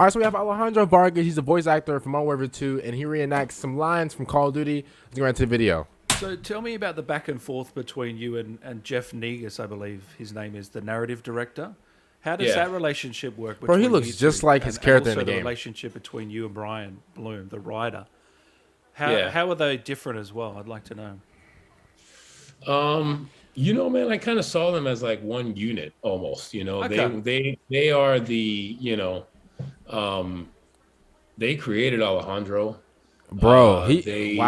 All right, so we have Alejandro Vargas. He's a voice actor from Modern Warfare 2, and he reenacts some lines from Call of Duty. Let's go into the video. So tell me about the back and forth between you and Jeff Negus, I believe his name is, the narrative director. How does that relationship work? Bro, he looks just like his character in the game. The relationship between you and Brian Bloom, the writer. How are they different as well? I'd like to know. You know, man, I kind of saw them as like one unit almost. You know, they are the, you know, they created Alejandro. Bro, he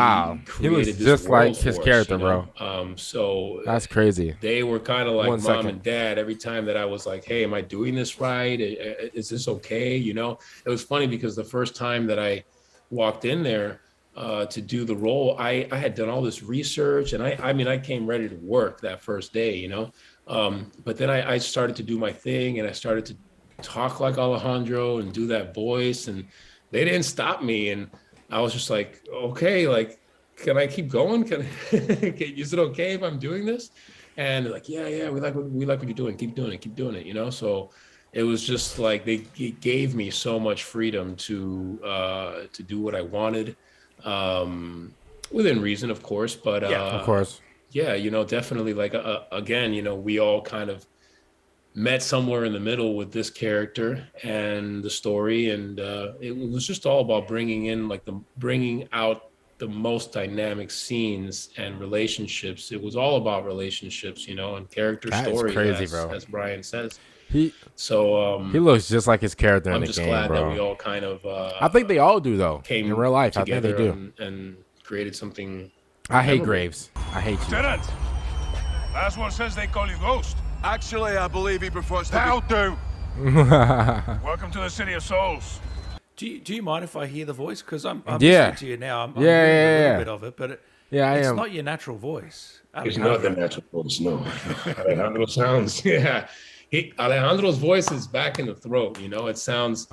looks just like his character, bro. So that's crazy. They were kind of like mom and dad. Every time that I was like, "Hey, am I doing this right? Is this okay?" You know, it was funny because the first time that I walked in there to do the role, I had done all this research, and I mean, I came ready to work that first day, you know. But then I started to do my thing, and I started to talk like Alejandro and do that voice, and they didn't stop me. And I was just like, okay, like, can I keep going? Is it okay if I'm doing this? And they're like, yeah, we like what you're doing. Keep doing it, you know? So it was just like, it gave me so much freedom to do what I wanted, within reason, of course. But of course. Yeah, you know, definitely like, again, you know, we all kind of met somewhere in the middle with this character and the story, and it was just all about bringing out the most dynamic scenes and relationships. It was all about relationships, you know, and character story. Crazy, bro. As Brian says. He looks just like his character in the game, bro. I'm just glad that we all kind of I think they all do though. Came in real life, together, I think they do, and created something. I hate Graves. I hate you. Lieutenant, last one says they call you Ghost. Actually, I believe he prefers to That'll do. Welcome to the City of Souls. Do you mind if I hear the voice? Because I'm listening to you now. I'm hearing a little bit of it, but it's not your natural voice. It's not the natural voice, no. Alejandro sounds, Alejandro's voice is back in the throat, you know. It sounds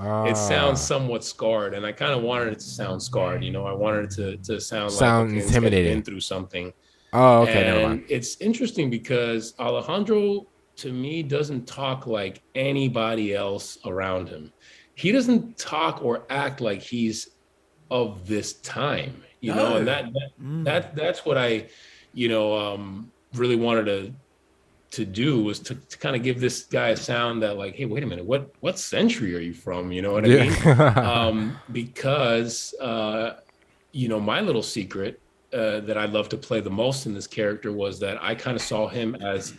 somewhat scarred, and I kind of wanted it to sound scarred, you know. I wanted it to sound like intimidating. Been through something. Oh, okay. And never mind. It's interesting because Alejandro, to me, doesn't talk like anybody else around him. He doesn't talk or act like he's of this time, you know, and that's what I, you know, really wanted to do was to kind of give this guy a sound that like, hey, wait a minute, what century are you from? You know what I mean? Because you know, my little secret that I love to play the most in this character was that I kind of saw him as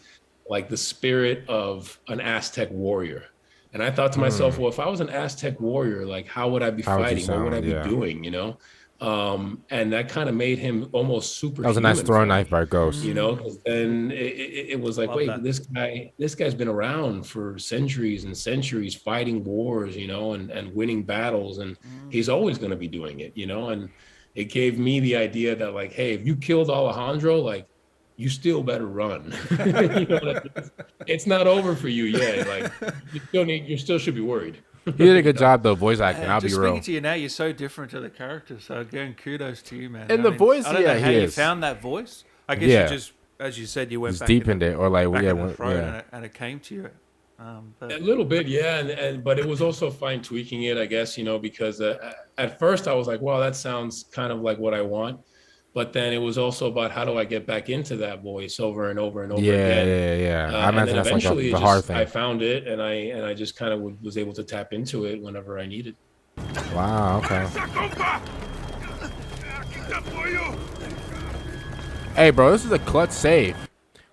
like the spirit of an Aztec warrior. And I thought to myself, well, if I was an Aztec warrior, like how would I be fighting? What would I be doing? You know? And that kind of made him almost superhuman. That was a nice throwing knife by Ghost. You know, then it was like, wait, this guy's been around for centuries and centuries fighting wars, you know, and winning battles. And he's always going to be doing it, you know? And it gave me the idea that like, hey, if you killed Alejandro, like, you still better run. You know, it's not over for you yet. Like you still should be worried. He did a good job though, voice acting. I'll be real. Speaking to you now, you're so different to the character. So again, kudos to you, man. And the voice, I don't know how you found that voice. I guess you just, as you said, you went just back deepened it, or like and it came to you. But a little bit, yeah, but it was also fine tweaking it, I guess, you know, because at first I was like, wow, that sounds kind of like what I want. But then it was also about how do I get back into that voice over and over and over again. Yeah. I imagine that's like the hard thing. I found it, and I just kind of was able to tap into it whenever I needed. Wow. Okay. Hey, bro, this is a clutch save.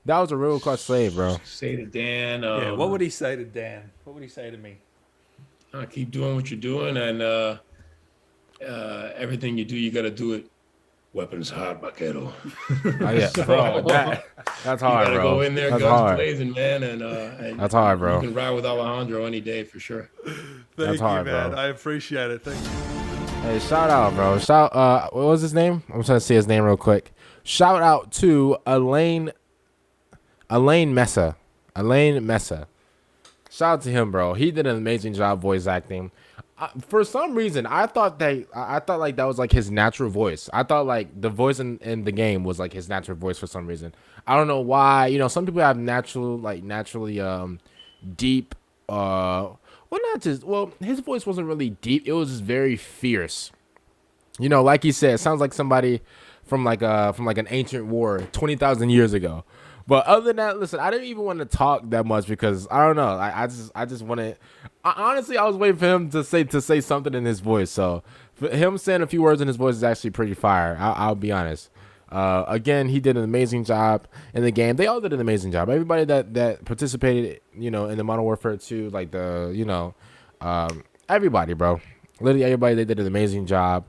That was a real clutch save, bro. Say to Dan. What would he say to Dan? What would he say to me? Keep doing what you're doing, and everything you do, you got to do it. Weapons hard, vaquero. Bro, that's hard, you gotta bro. Go in there, that's guns hard. blazing, man, and that's hard, bro. You can ride with Alejandro any day for sure. Thank you, man. Bro. I appreciate it. Thank you. Hey, shout out, bro. What was his name? I'm trying to see his name real quick. Shout out to Alain Mesa. Alain Mesa. Shout out to him, bro. He did an amazing job voice acting. For some reason, I thought like that was like his natural voice. I thought like the voice in the game was like his natural voice for some reason. I don't know why. You know, some people have naturally deep Well, not just. Well, his voice wasn't really deep. It was just very fierce. You know, like he said, it sounds like somebody from like an ancient war 20,000 years ago. But other than that, listen, I didn't even want to talk that much because I don't know. I just wanted. Honestly, I was waiting for him to say something in his voice. So for him saying a few words in his voice is actually pretty fire. I'll be honest. Again, he did an amazing job in the game. They all did an amazing job. Everybody that participated, you know, in the Modern Warfare 2, like everybody, bro. Literally everybody, they did an amazing job.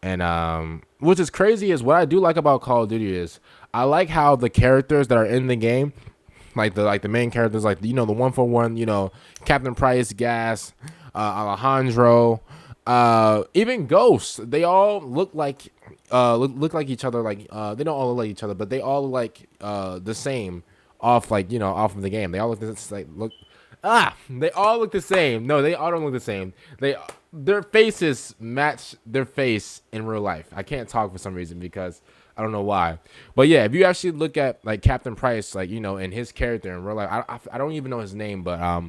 And which is crazy is what I do like about Call of Duty is I like how the characters that are in the game, like the main characters, like, you know, the 141, you know, Captain Price, Gas, Alejandro, even Ghost, they all look like each other. Like they don't all look like each other, but they all look like the same off of the game. They all look they all look the same. No, they all don't look the same. Their faces match their face in real life. I can't talk for some reason because I don't know why. But yeah, if you actually look at like Captain Price, like, you know, and his character in real life, I don't even know his name, but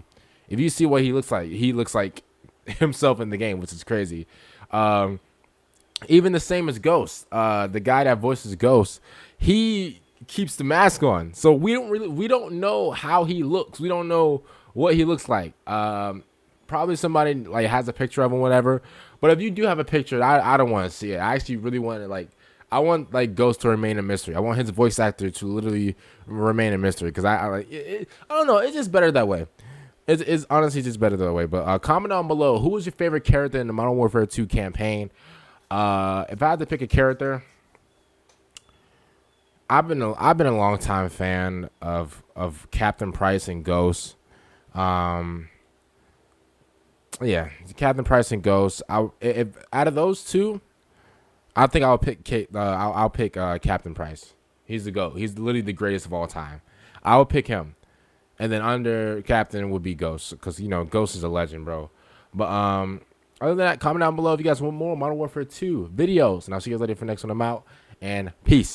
if you see what he looks like himself in the game, which is crazy. Even the same as Ghost, the guy that voices Ghost, he keeps the mask on, so we don't know how he looks. We don't know what he looks like. Probably somebody like has a picture of him, whatever. But if you do have a picture, I don't want to see it. I actually really want to I want like Ghost to remain a mystery. I want his voice actor to literally remain a mystery because I like it. I don't know. It's just better that way. It's honestly just better that way. But comment down below, who was your favorite character in the Modern Warfare 2 campaign? If I had to pick a character, I've been a long time fan of Captain Price and Ghost. Yeah, Captain Price and Ghost. If out of those two, I think I'll pick Captain Price. He's the GOAT. He's literally the greatest of all time. I would pick him, and then under Captain would be Ghost because, you know, Ghost is a legend, bro. But other than that, comment down below if you guys want more Modern Warfare 2 videos, and I'll see you guys later for the next one. I'm out, and peace.